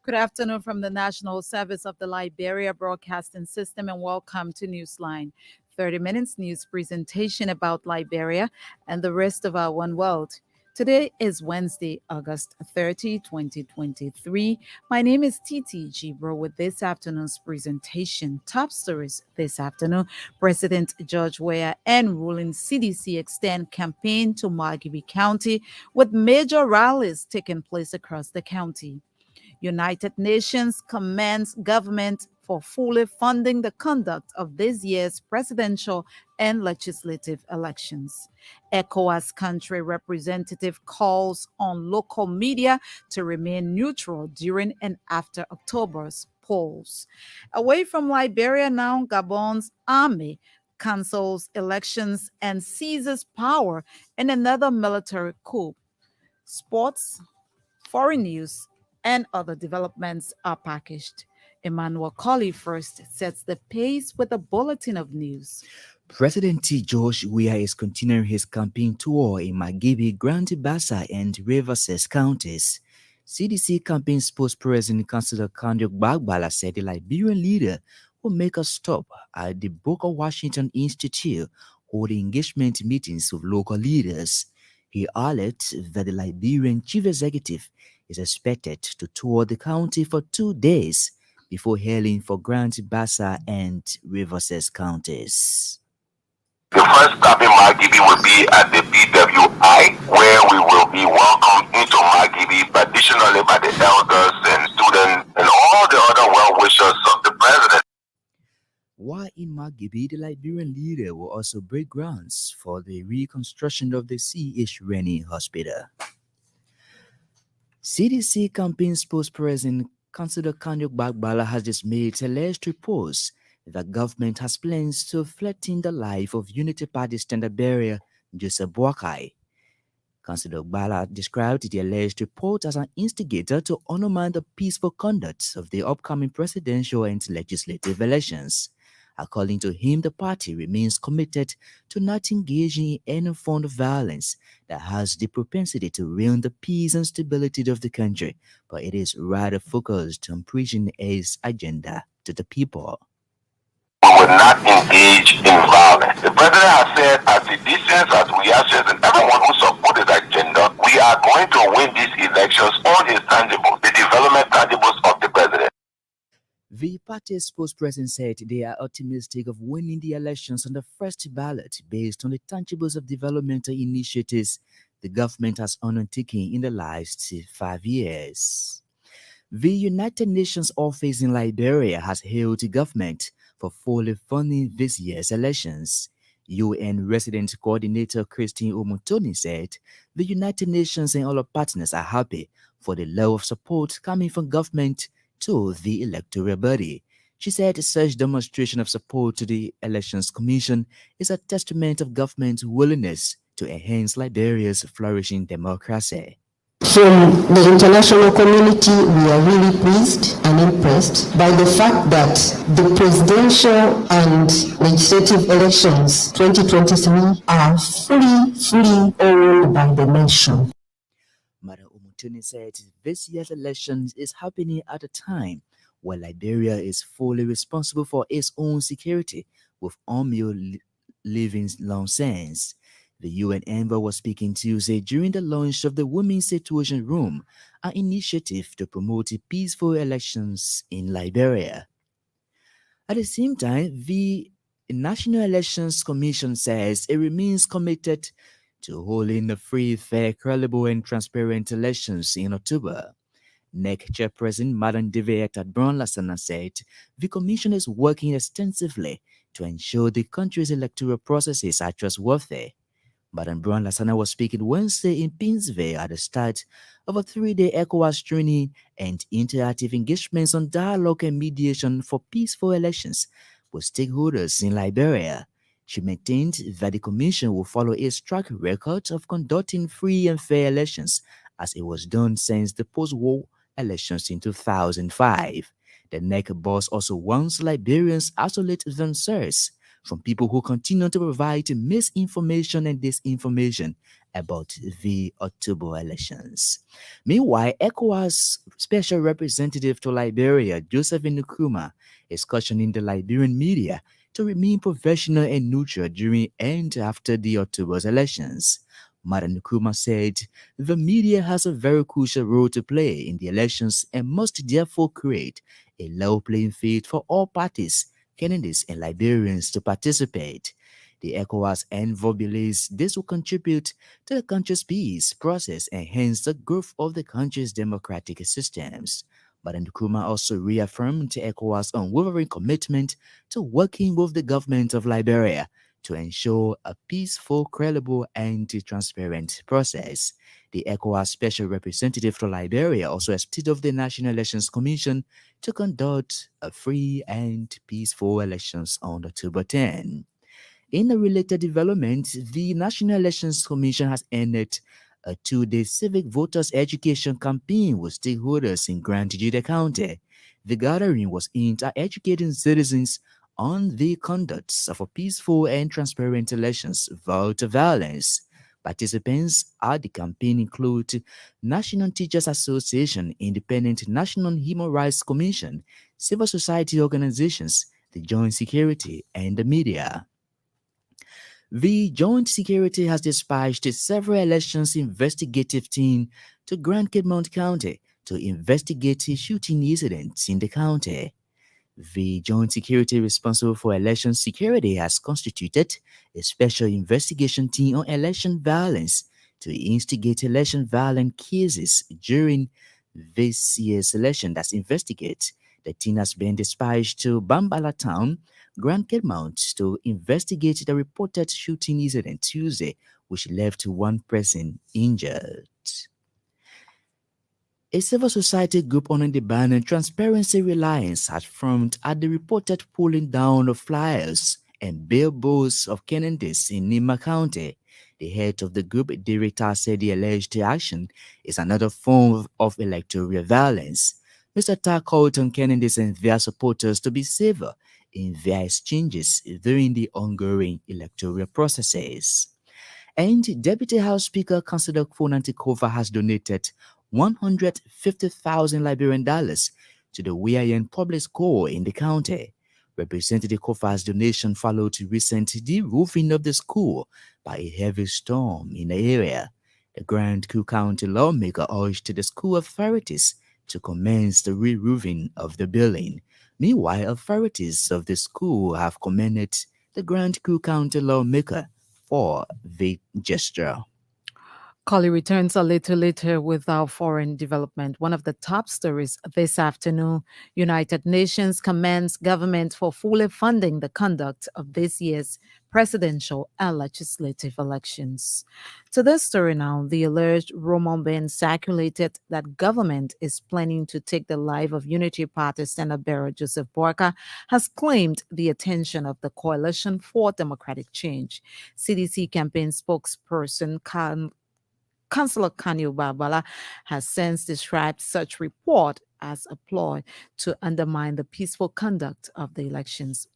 Good afternoon from the National Service of the Liberia Broadcasting System and welcome to Newsline. 30 minutes news presentation about Liberia and the rest of our one world. Today is Wednesday, August 30, 2023. My name is Titi Gibro with this afternoon's presentation. Top stories this afternoon. President George Weah and ruling CDC extend campaign to Margibi County with major rallies taking place across the county. United Nations commends government for fully funding the conduct of this year's presidential and legislative elections. ECOWAS country representative calls on local media to remain neutral during and after October's polls. Away from Liberia now, Gabon's army cancels elections and seizes power in another military coup. Sports, foreign news, and other developments are packaged. Emmanuel Colley first sets the pace with a bulletin of news. President T. George Weah is continuing his campaign tour in Margibi, Grand Bassa, and Rivers counties. CDC campaign spokesperson Councillor Kandiok Bagbala said the Liberian leader will make a stop at the Booker Washington Institute, holding engagement meetings with local leaders. He alerted that the Liberian chief executive is expected to tour the county for 2 days before hailing for Grand Bassa and Rivers counties. The first stop in Margibi will be at the BWI, where we will be welcomed into Margibi, additionally by the elders and students and all the other well-wishers of the president. While in Margibi, the Liberian leader will also break grounds for the reconstruction of the C.H. Rennie Hospital. CDC campaign spokesperson Councillor Kandiok Bagbala has just made alleged reports that government has plans to threaten the life of Unity Party standard bearer Joseph Boakai. Councillor Bagbala described the alleged report as an instigator to undermine the peaceful conduct of the upcoming presidential and legislative elections. According to him, the party remains committed to not engaging in any form of violence that has the propensity to ruin the peace and stability of the country, but it is rather focused on preaching its agenda to the people. We will not engage in violence. The president has said, as citizens, as we are and everyone who supports his agenda, we are going to win these elections on his tangibles, the development tangibles of the president. The party's spokesperson said they are optimistic of winning the elections on the first ballot based on the tangibles of developmental initiatives the government has undertaken in the last 5 years. The United Nations office in Liberia has hailed the government for fully funding this year's elections. UN Resident Coordinator Christine Omotoni said the United Nations and all partners are happy for the level of support coming from government to the electoral body. She said such demonstration of support to the Elections Commission is a testament of government's willingness to enhance Liberia's flourishing democracy. From the international community, we are really pleased and impressed by the fact that the presidential and legislative elections 2023 are fully owned by the nation. Madam Omotoni said this year's election is happening at a time where Liberia is fully responsible for its own security, with army living long since. The UN envoy was speaking Tuesday during the launch of the Women's Situation Room, an initiative to promote peaceful elections in Liberia. At the same time, the National Elections Commission says it remains committed to holding the free, fair, credible, and transparent elections in October. NEC Chairperson Madam Diveyat Brown Lassana said the Commission is working extensively to ensure the country's electoral processes are trustworthy. Madam Brown Lassana was speaking Wednesday in Pinsville at the start of a 3-day ECOWAS training and interactive engagements on dialogue and mediation for peaceful elections with stakeholders in Liberia. She maintained that the Commission will follow its track record of conducting free and fair elections as it was done since the post-war elections in 2005. The NEC boss also wants Liberians to isolate themselves from people who continue to provide misinformation and disinformation about the October elections. Meanwhile, ECOWAS Special Representative to Liberia, Josephine Nkrumah, is cautioning the Liberian media to remain professional and neutral during and after the October's elections. Madam Nkrumah said the media has a very crucial role to play in the elections and must therefore create a level playing field for all parties, candidates, and Liberians to participate. The ECOWAS envoy believes this will contribute to the country's peace process and hence the growth of the country's democratic systems. Madam Nkrumah also reaffirmed ECOWAS' unwavering commitment to working with the government of Liberia to ensure a peaceful, credible, and transparent process. The ECOWAS Special Representative for Liberia also expected of the National Elections Commission to conduct a free and peaceful elections on October 10. In a related development, the National Elections Commission has ended a 2-day civic voters education campaign with stakeholders in Grand Juda County. The gathering was aimed at educating citizens on the conduct of a peaceful and transparent elections without violence. Participants at the campaign include National Teachers Association, Independent National Human Rights Commission, civil society organizations, the Joint Security, and the media. The Joint Security has dispatched several elections investigative teams to Grand Piedmont County to investigate shooting incidents in the county. The Joint Security responsible for election security has constituted a special investigation team on election violence to instigate election violence cases during this year's election that's investigate. The team has been dispatched to Bambala Town, Grand Piedmont, to investigate the reported shooting incident Tuesday, which left one person injured. A civil society group under the banner Transparency Reliance had formed at the reported pulling down of flyers and billboards of candidates in Nima County. The head of the group, director, said the alleged action is another form of electoral violence. Mr. Tar called on candidates and their supporters to be safer in their exchanges during the ongoing electoral processes. And Deputy House Speaker Councillor Fonanti Kova has donated 150,000 Liberian dollars to the Wiayan Public School in the county. Representative Kofa's donation followed recent de-roofing of the school by a heavy storm in the area. The Grand Coup County lawmaker urged the school authorities to commence the re-roofing of the building. Meanwhile, authorities of the school have commended the Grand Coup County lawmaker for the gesture. Collie returns a little later with our foreign development. One of the top stories this afternoon: United Nations commends government for fully funding the conduct of this year's presidential and legislative elections. To this story now, the alleged rumor being circulated that government is planning to take the life of Unity Party Senate bearer Joseph Boakai has claimed the attention of the Coalition for Democratic Change. CDC campaign spokesperson Councillor Kanyo Babala has since described such report as a ploy to undermine the peaceful conduct of the elections.